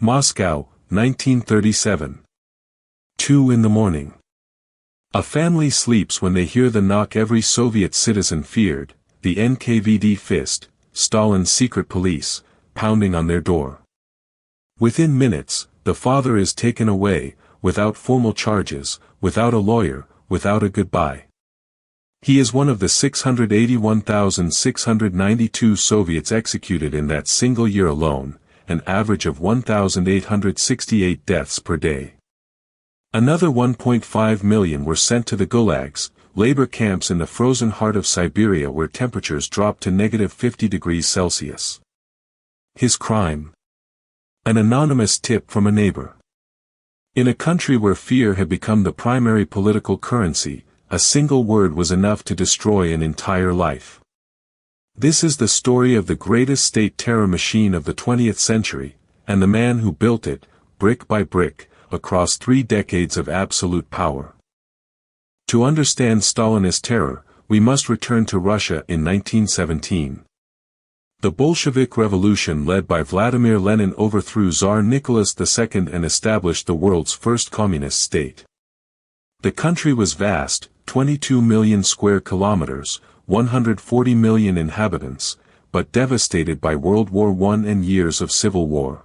Moscow, 1937. 2 in the morning. A family sleeps when they hear the knock every Soviet citizen feared, the NKVD fist, Stalin's secret police, pounding on their door. Within minutes, the father is taken away, without formal charges, without a lawyer, without a goodbye. He is one of the 681,692 Soviets executed in that single year alone, an average of 1,868 deaths per day. Another 1.5 million were sent to the Gulags, labor camps in the frozen heart of Siberia where temperatures dropped to -50 degrees Celsius. His crime? An anonymous tip from a neighbor. In a country where fear had become the primary political currency, a single word was enough to destroy an entire life. This is the story of the greatest state terror machine of the 20th century, and the man who built it, brick by brick, across 3 decades of absolute power. To understand Stalinist terror, we must return to Russia in 1917. The Bolshevik Revolution led by Vladimir Lenin overthrew Tsar Nicholas II and established the world's first communist state. The country was vast, 22 million square kilometers, 140 million inhabitants, but devastated by World War I and years of civil war.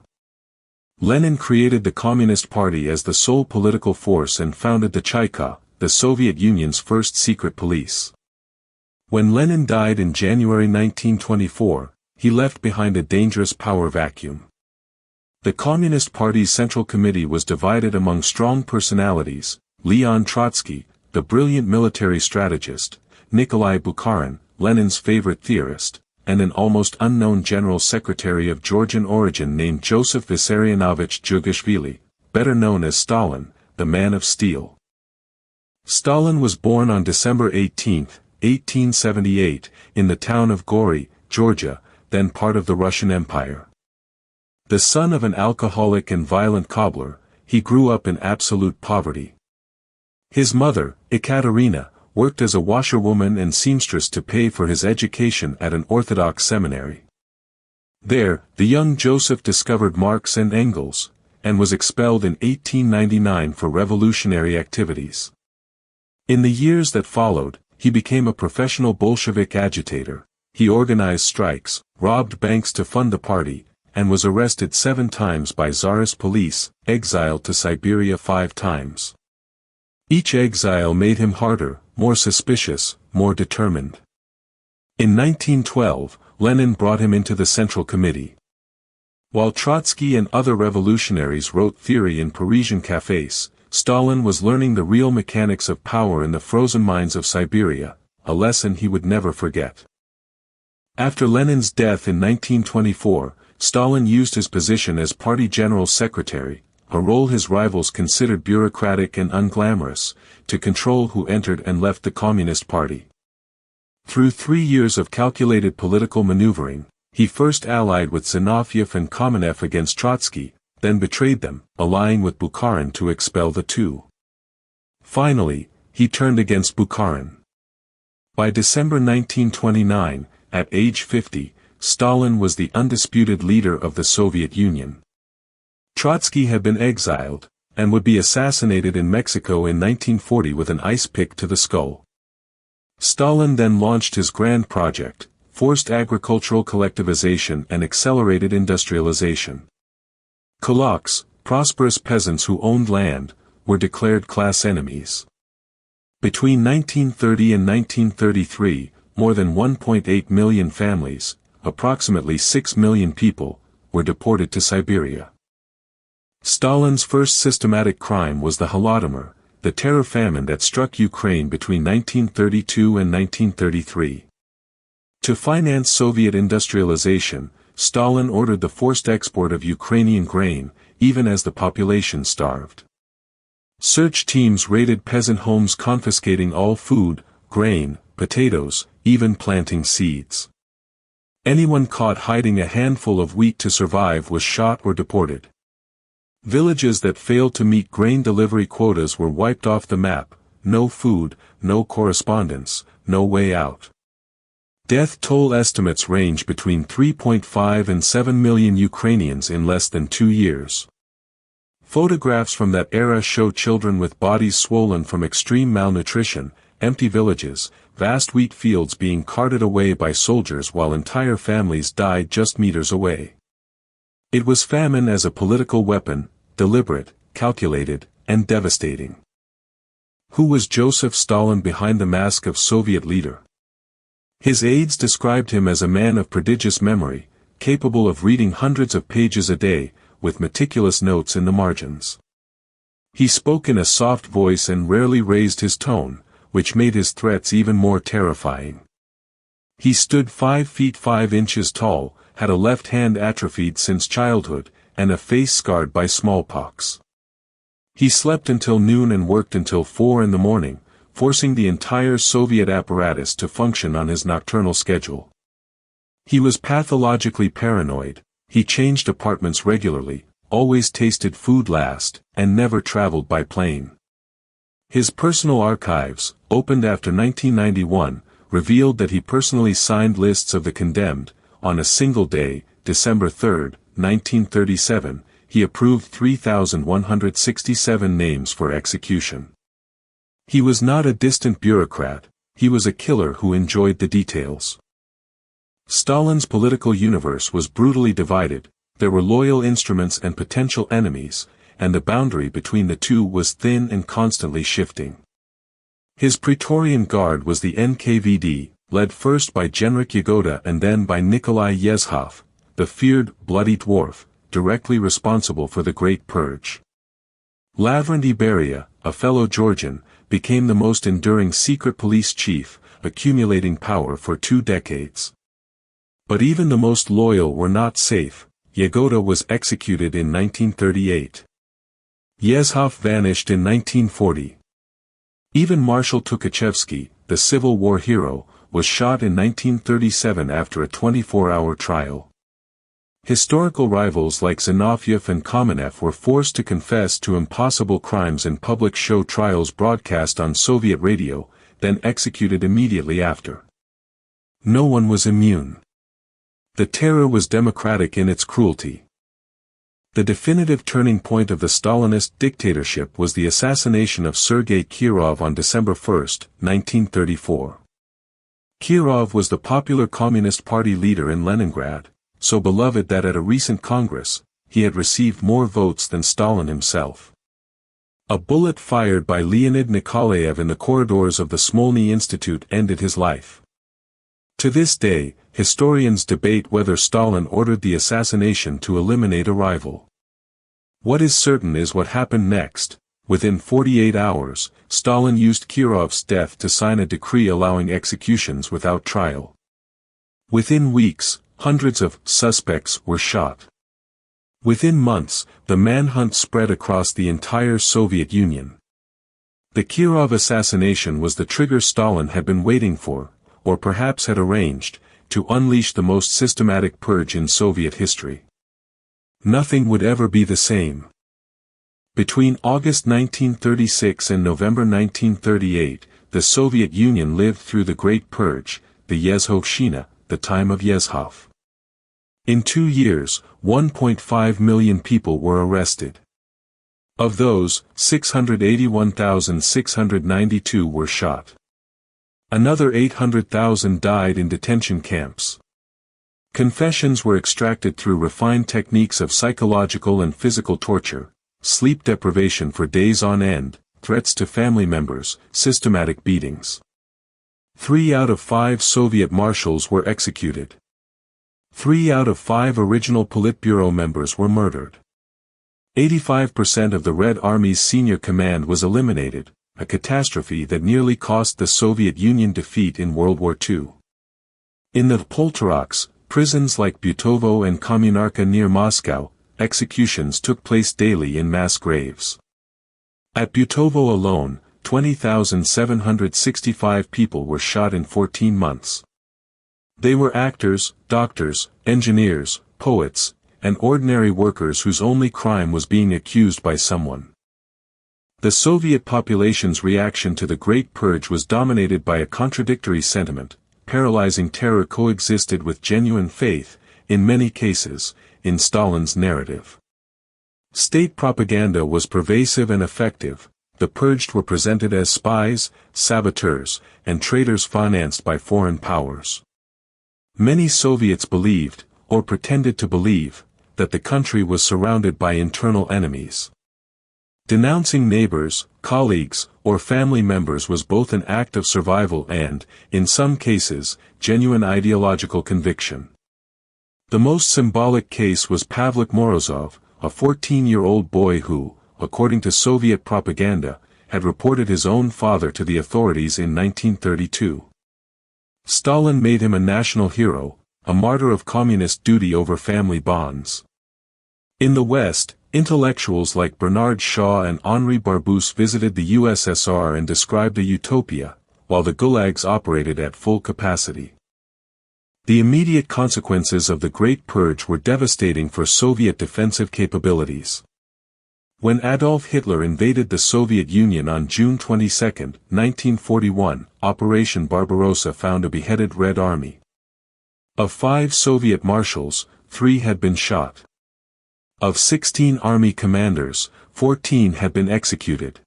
Lenin created the Communist Party as the sole political force and founded the Cheka, the Soviet Union's first secret police. When Lenin died in January 1924, he left behind a dangerous power vacuum. The Communist Party's Central Committee was divided among strong personalities: Leon Trotsky, the brilliant military strategist, Nikolai Bukharin, Lenin's favorite theorist, and an almost unknown general secretary of Georgian origin named Josef Vissarionovich Djugashvili, better known as Stalin, the Man of Steel. Stalin was born on December 18, 1878, in the town of Gori, Georgia, then part of the Russian Empire. The son of an alcoholic and violent cobbler, he grew up in absolute poverty. His mother, Ekaterina, worked as a washerwoman and seamstress to pay for his education at an Orthodox seminary. There, the young Joseph discovered Marx and Engels, and was expelled in 1899 for revolutionary activities. In the years that followed, he became a professional Bolshevik agitator. He organized strikes, robbed banks to fund the party, and was arrested 7 times by Tsarist police, exiled to Siberia 5 times. Each exile made him harder, more suspicious, more determined. In 1912, Lenin brought him into the Central Committee. While Trotsky and other revolutionaries wrote theory in Parisian cafes, Stalin was learning the real mechanics of power in the frozen mines of Siberia, a lesson he would never forget. After Lenin's death in 1924, Stalin used his position as party general secretary, a role his rivals considered bureaucratic and unglamorous, to control who entered and left the Communist Party. Through 3 years of calculated political maneuvering, he first allied with Zinoviev and Kamenev against Trotsky, then betrayed them, allying with Bukharin to expel the two. Finally, he turned against Bukharin. By December 1929, at age 50, Stalin was the undisputed leader of the Soviet Union. Trotsky had been exiled, and would be assassinated in Mexico in 1940 with an ice pick to the skull. Stalin then launched his grand project, forced agricultural collectivization and accelerated industrialization. Kulaks, prosperous peasants who owned land, were declared class enemies. Between 1930 and 1933, more than 1.8 million families, approximately 6 million people, were deported to Siberia. Stalin's first systematic crime was the Holodomor, the terror famine that struck Ukraine between 1932 and 1933. To finance Soviet industrialization, Stalin ordered the forced export of Ukrainian grain, even as the population starved. Search teams raided peasant homes confiscating all food, grain, potatoes, even planting seeds. Anyone caught hiding a handful of wheat to survive was shot or deported. Villages that failed to meet grain delivery quotas were wiped off the map, no food, no correspondence, no way out. Death toll estimates range between 3.5 and 7 million Ukrainians in less than 2 years. Photographs from that era show children with bodies swollen from extreme malnutrition, empty villages, vast wheat fields being carted away by soldiers while entire families died just meters away. It was famine as a political weapon, deliberate, calculated, and devastating. Who was Josef Stalin behind the mask of Soviet leader? His aides described him as a man of prodigious memory, capable of reading hundreds of pages a day, with meticulous notes in the margins. He spoke in a soft voice and rarely raised his tone, which made his threats even more terrifying. He stood 5 feet 5 inches tall, had a left hand atrophied since childhood, and a face scarred by smallpox. He slept until noon and worked until 4 in the morning, forcing the entire Soviet apparatus to function on his nocturnal schedule. He was pathologically paranoid. He changed apartments regularly, always tasted food last, and never traveled by plane. His personal archives, opened after 1991, revealed that he personally signed lists of the condemned. On a single day, December 3, 1937, he approved 3,167 names for execution. He was not a distant bureaucrat, he was a killer who enjoyed the details. Stalin's political universe was brutally divided, there were loyal instruments and potential enemies, and the boundary between the two was thin and constantly shifting. His Praetorian Guard was the NKVD, led first by Genrikh Yagoda and then by Nikolai Yezhov, the feared Bloody Dwarf, directly responsible for the Great Purge. Lavrent Beria, a fellow Georgian, became the most enduring secret police chief, accumulating power for 2 decades. But even the most loyal were not safe. Yagoda was executed in 1938. Yezhov vanished in 1940. Even Marshal Tukhachevsky, the Civil War hero, was shot in 1937 after a 24-hour trial. Historical rivals like Zinoviev and Kamenev were forced to confess to impossible crimes in public show trials broadcast on Soviet radio, then executed immediately after. No one was immune. The terror was democratic in its cruelty. The definitive turning point of the Stalinist dictatorship was the assassination of Sergei Kirov on December 1, 1934. Kirov was the popular Communist Party leader in Leningrad, so beloved that at a recent Congress, he had received more votes than Stalin himself. A bullet fired by Leonid Nikolaev in the corridors of the Smolny Institute ended his life. To this day, historians debate whether Stalin ordered the assassination to eliminate a rival. What is certain is what happened next. Within 48 hours, Stalin used Kirov's death to sign a decree allowing executions without trial. Within weeks, hundreds of suspects were shot. Within months, the manhunt spread across the entire Soviet Union. The Kirov assassination was the trigger Stalin had been waiting for, or perhaps had arranged, to unleash the most systematic purge in Soviet history. Nothing would ever be the same. Between August 1936 and November 1938, the Soviet Union lived through the Great Purge, the Yezhovshchina, the time of Yezhov. In 2 years, 1.5 million people were arrested. Of those, 681,692 were shot. Another 800,000 died in detention camps. Confessions were extracted through refined techniques of psychological and physical torture, sleep deprivation for days on end, threats to family members, systematic beatings. 3 out of 5 Soviet marshals were executed. 3 out of 5 original Politburo members were murdered. 85% of the Red Army's senior command was eliminated, a catastrophe that nearly cost the Soviet Union defeat in World War II. In the Poltoroks, prisons like Butovo and Kommunarka near Moscow, executions took place daily in mass graves. At Butovo alone, 20,765 people were shot in 14 months. They were actors, doctors, engineers, poets, and ordinary workers whose only crime was being accused by someone. The Soviet population's reaction to the Great Purge was dominated by a contradictory sentiment. paralyzing terror coexisted with genuine faith, in many cases, in Stalin's narrative. State propaganda was pervasive and effective. The purged were presented as spies, saboteurs, and traitors financed by foreign powers. Many Soviets believed, or pretended to believe, that the country was surrounded by internal enemies. Denouncing neighbors, colleagues, or family members was both an act of survival and, in some cases, genuine ideological conviction. The most symbolic case was Pavlik Morozov, a 14-year-old boy who, according to Soviet propaganda, had reported his own father to the authorities in 1932. Stalin made him a national hero, a martyr of communist duty over family bonds. In the West, intellectuals like Bernard Shaw and Henri Barbusse visited the USSR and described a utopia, while the Gulags operated at full capacity. The immediate consequences of the Great Purge were devastating for Soviet defensive capabilities. When Adolf Hitler invaded the Soviet Union on June 22, 1941, Operation Barbarossa found a beheaded Red Army. Of 5 Soviet marshals, 3 had been shot. Of 16 army commanders, 14 had been executed.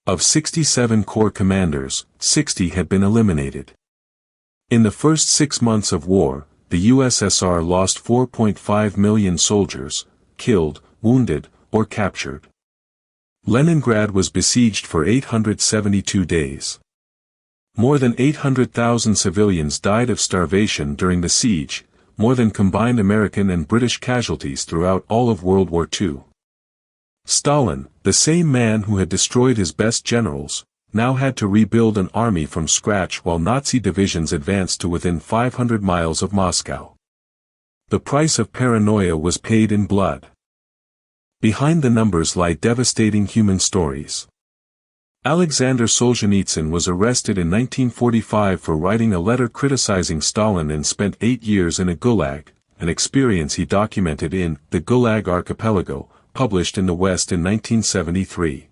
Of 67 corps commanders, 60 had been eliminated. In the first 6 months of war, the USSR lost 4.5 million soldiers, killed, wounded, or captured. Leningrad was besieged for 872 days. More than 800,000 civilians died of starvation during the siege, more than combined American and British casualties throughout all of World War II. Stalin, the same man who had destroyed his best generals, now had to rebuild an army from scratch while Nazi divisions advanced to within 500 miles of Moscow. The price of paranoia was paid in blood. Behind the numbers lie devastating human stories. Alexander Solzhenitsyn was arrested in 1945 for writing a letter criticizing Stalin and spent 8 years in a gulag, an experience he documented in The Gulag Archipelago, published in the West in 1973.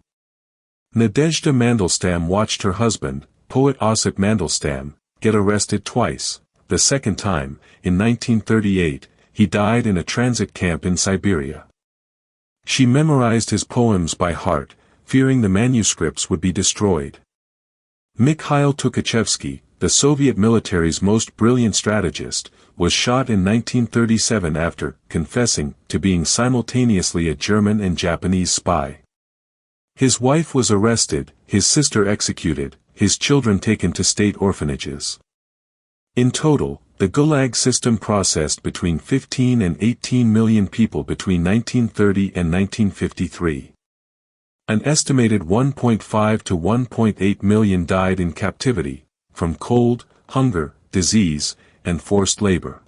Nadezhda Mandelstam watched her husband, poet Osip Mandelstam, get arrested twice. The second time, in 1938, he died in a transit camp in Siberia. She memorized his poems by heart, fearing the manuscripts would be destroyed. Mikhail Tukhachevsky, the Soviet military's most brilliant strategist, was shot in 1937 after confessing to being simultaneously a German and Japanese spy. His wife was arrested, his sister executed, his children taken to state orphanages. In total, the Gulag system processed between 15 and 18 million people between 1930 and 1953. An estimated 1.5 to 1.8 million died in captivity, from cold, hunger, disease, and forced labor.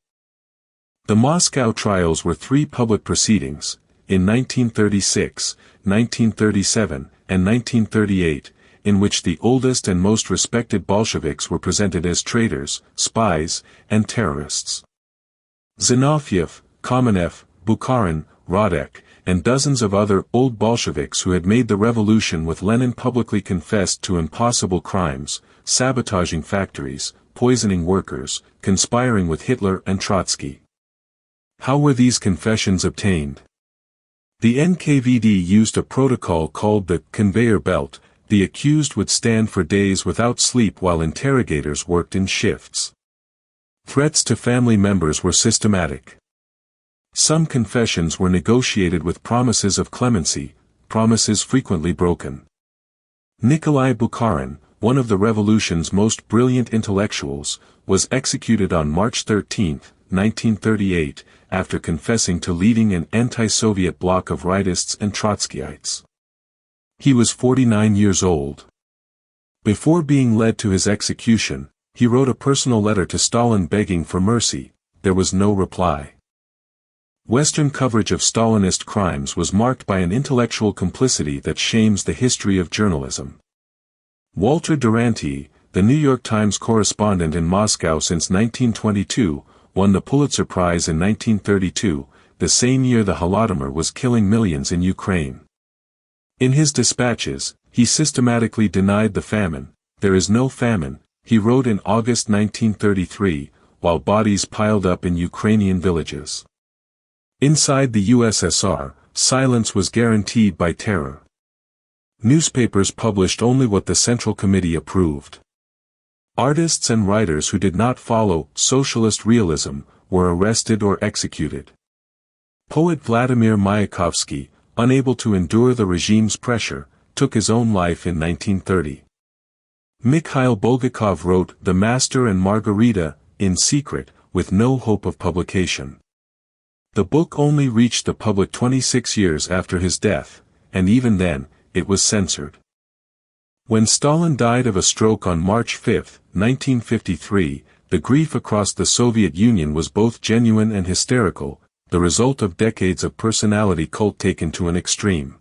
The Moscow trials were 3 public proceedings, in 1936, 1937, and 1938, in which the oldest and most respected Bolsheviks were presented as traitors, spies, and terrorists. Zinoviev, Kamenev, Bukharin, Radek, and dozens of other old Bolsheviks who had made the revolution with Lenin publicly confessed to impossible crimes, sabotaging factories, poisoning workers, conspiring with Hitler and Trotsky. How were these confessions obtained? The NKVD used a protocol called the conveyor belt. The accused would stand for days without sleep while interrogators worked in shifts. Threats to family members were systematic. Some confessions were negotiated with promises of clemency, promises frequently broken. Nikolai Bukharin, one of the revolution's most brilliant intellectuals, was executed on March 13, 1938, after confessing to leading an anti-Soviet bloc of rightists and Trotskyites. He was 49 years old. Before being led to his execution, he wrote a personal letter to Stalin begging for mercy. There was no reply. Western coverage of Stalinist crimes was marked by an intellectual complicity that shames the history of journalism. Walter Duranty, the New York Times correspondent in Moscow since 1922, won the Pulitzer Prize in 1932, the same year the Holodomor was killing millions in Ukraine. In his dispatches, he systematically denied the famine. There is no famine, he wrote in August 1933, while bodies piled up in Ukrainian villages. Inside the USSR, silence was guaranteed by terror. Newspapers published only what the Central Committee approved. Artists and writers who did not follow socialist realism were arrested or executed. Poet Vladimir Mayakovsky, unable to endure the regime's pressure, took his own life in 1930. Mikhail Bulgakov wrote The Master and Margarita, in secret, with no hope of publication. The book only reached the public 26 years after his death, and even then, it was censored. When Stalin died of a stroke on March 5, 1953, the grief across the Soviet Union was both genuine and hysterical, the result of decades of personality cult taken to an extreme.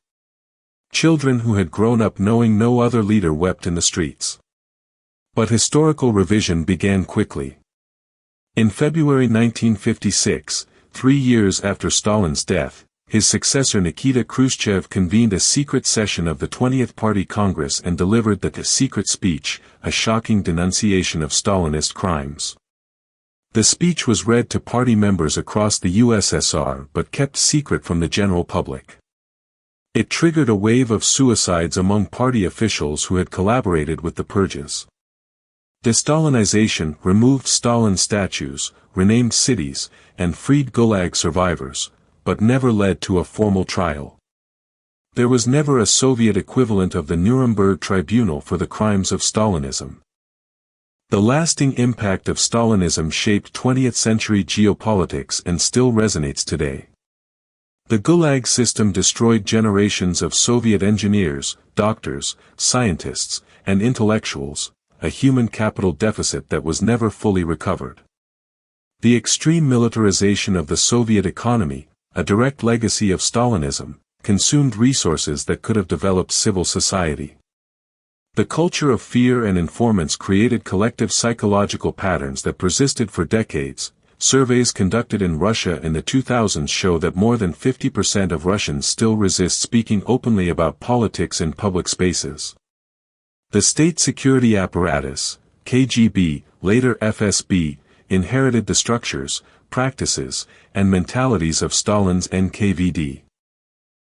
Children who had grown up knowing no other leader wept in the streets. But historical revision began quickly. In February 1956, 3 years after Stalin's death, his successor Nikita Khrushchev convened a secret session of the 20th Party Congress and delivered the secret speech, a shocking denunciation of Stalinist crimes. The speech was read to party members across the USSR but kept secret from the general public. It triggered a wave of suicides among party officials who had collaborated with the purges. De-Stalinization removed Stalin statues, renamed cities, and freed Gulag survivors, but never led to a formal trial. There was never a Soviet equivalent of the Nuremberg Tribunal for the crimes of Stalinism. The lasting impact of Stalinism shaped 20th-century geopolitics and still resonates today. The Gulag system destroyed generations of Soviet engineers, doctors, scientists, and intellectuals, a human capital deficit that was never fully recovered. The extreme militarization of the Soviet economy, a direct legacy of Stalinism, consumed resources that could have developed civil society. The culture of fear and informants created collective psychological patterns that persisted for decades. Surveys conducted in Russia in the 2000s show that more than 50% of Russians still resist speaking openly about politics in public spaces. The state security apparatus, KGB, later FSB, inherited the structures, practices, and mentalities of Stalin's NKVD.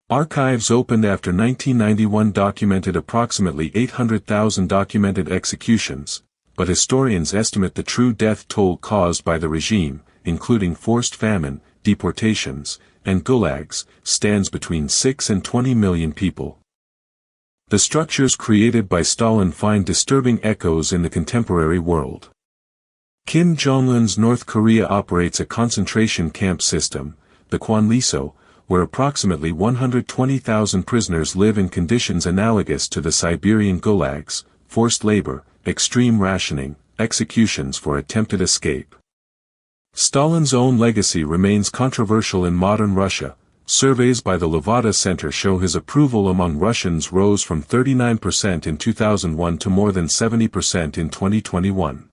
Archives opened after 1991 documented approximately 800,000 documented executions, but historians estimate the true death toll caused by the regime, including forced famine, deportations, and gulags, stands between 6 and 20 million people. The structures created by Stalin find disturbing echoes in the contemporary world. Kim Jong-un's North Korea operates a concentration camp system, the Kwanliso, where approximately 120,000 prisoners live in conditions analogous to the Siberian gulags, forced labor, extreme rationing, executions for attempted escape. Stalin's own legacy remains controversial in modern Russia. Surveys by the Levada Center show his approval among Russians rose from 39% in 2001 to more than 70% in 2021.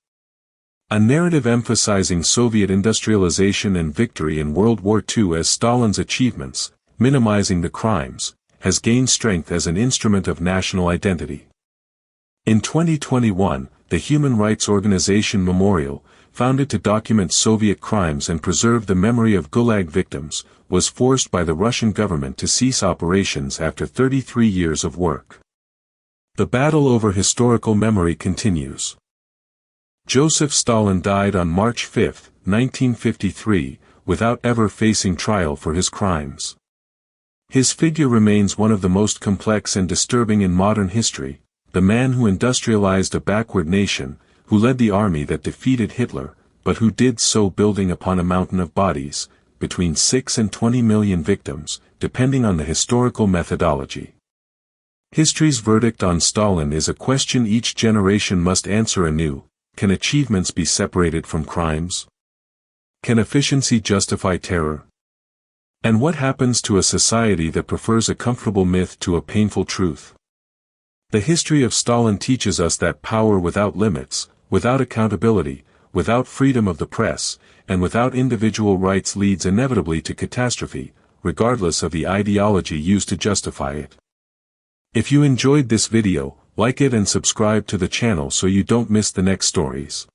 A narrative emphasizing Soviet industrialization and victory in World War II as Stalin's achievements, minimizing the crimes, has gained strength as an instrument of national identity. In 2021, the human rights organization Memorial, founded to document Soviet crimes and preserve the memory of Gulag victims, was forced by the Russian government to cease operations after 33 years of work. The battle over historical memory continues. Josef Stalin died on March 5, 1953, without ever facing trial for his crimes. His figure remains one of the most complex and disturbing in modern history, the man who industrialized a backward nation, who led the army that defeated Hitler, but who did so building upon a mountain of bodies, between 6 and 20 million victims, depending on the historical methodology. History's verdict on Stalin is a question each generation must answer anew. Can achievements be separated from crimes? Can efficiency justify terror? And what happens to a society that prefers a comfortable myth to a painful truth? The history of Stalin teaches us that power without limits, without accountability, without freedom of the press, and without individual rights leads inevitably to catastrophe, regardless of the ideology used to justify it. If you enjoyed this video, Like it and subscribe to the channel so you don't miss the next stories.